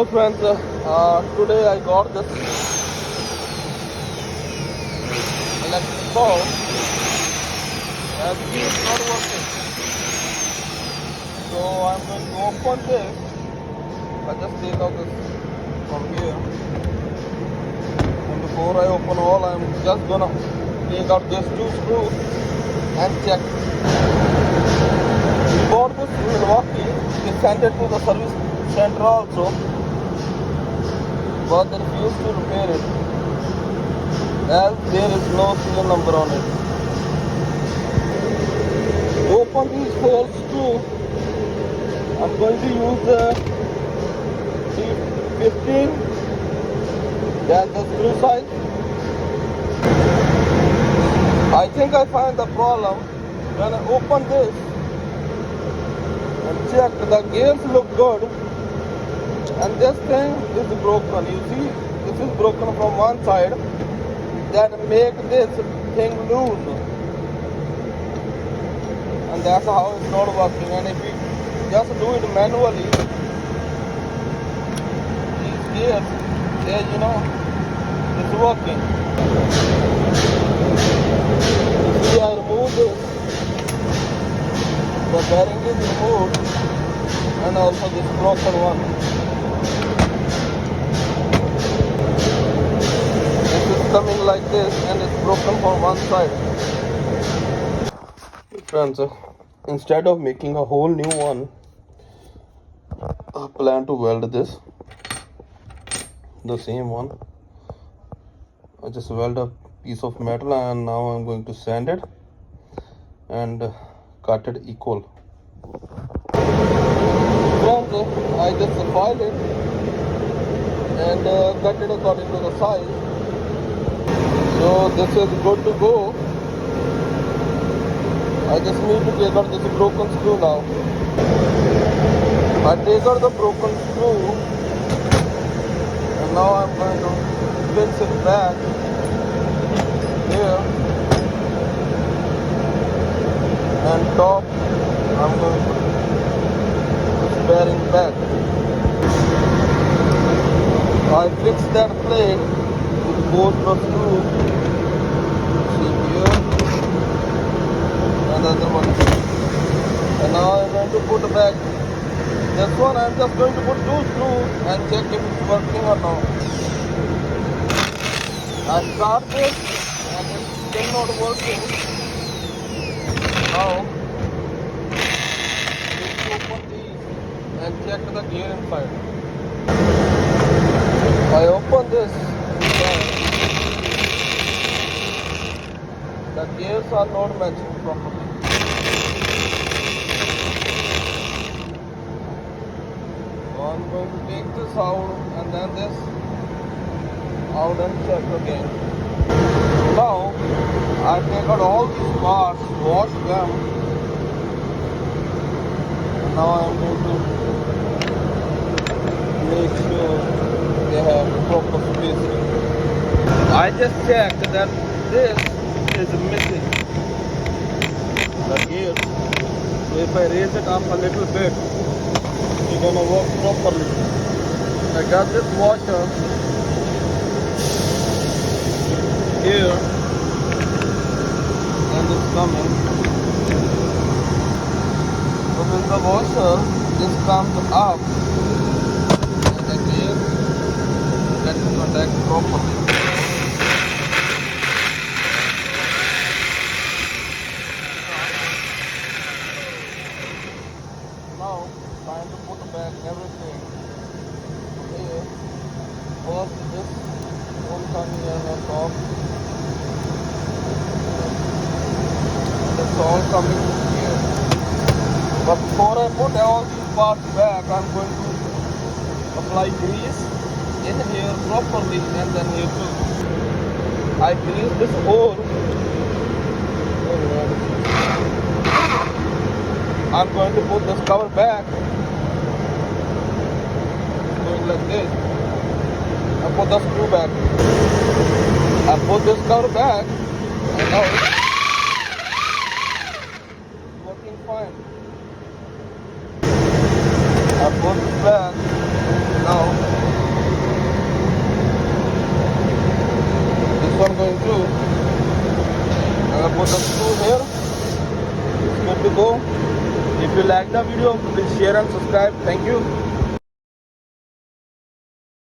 So friends, today I got this electric bulb and it is not working. So I'm going to open this. I just take out this from here. And before I open all, I'm just gonna take out these two screws and check. We bought this in Milwaukee. We sent it to the service center also, but they refused to repair it as there is no serial number on it. To open these four screws, I'm going to use the T15, that's the screw size. I think I find the problem when I open this and check. The gears look good and this thing is broken. You see, this is broken from one side. That make this thing loose, and that's how it's not working. And if you just do it manually, these gears, it's working. You see, I remove this, the bearing is removed, and also this broken one. Coming like this, and it's broken from one side. Friends, instead of making a whole new one, I plan to weld this, the same one. I just weld a piece of metal and now I'm going to sand it and cut it equal. Friends, I just filed it and cut it according to the size. So this is good to go. I just need to take out this broken screw now. I take out the broken screw and now I'm going to fix it back here, and top I'm going to put this bearing back. I fixed that plate with both the screws. Another one, and now I'm going to put back this one. I'm just going to put two screws and check if it's working or not. I start this and it's still not working. Now let's open these and check the gear inside. I open this. The gears are not matching properly. So I'm going to take this out and then this out and check again. Now I take out all these parts, wash them, and now I'm going to make sure they have proper spacing. I just checked that this is missing the gear. So if I raise it up a little bit, it's gonna work properly. I got this washer here and it's coming. So when the washer this comes up and the gear gets connected properly. Now, time to put back everything here. First, this one coming here on top. And it's all coming here. But before I put all these parts back, I'm going to apply grease in here properly and then here too. I grease this hole. I'm going to put this cover back, going like this. I put the screw back. I put this cover back, and now it's working fine. I put this back, now put the screw here. It's good to go. If you like the video, please share and subscribe. Thank you.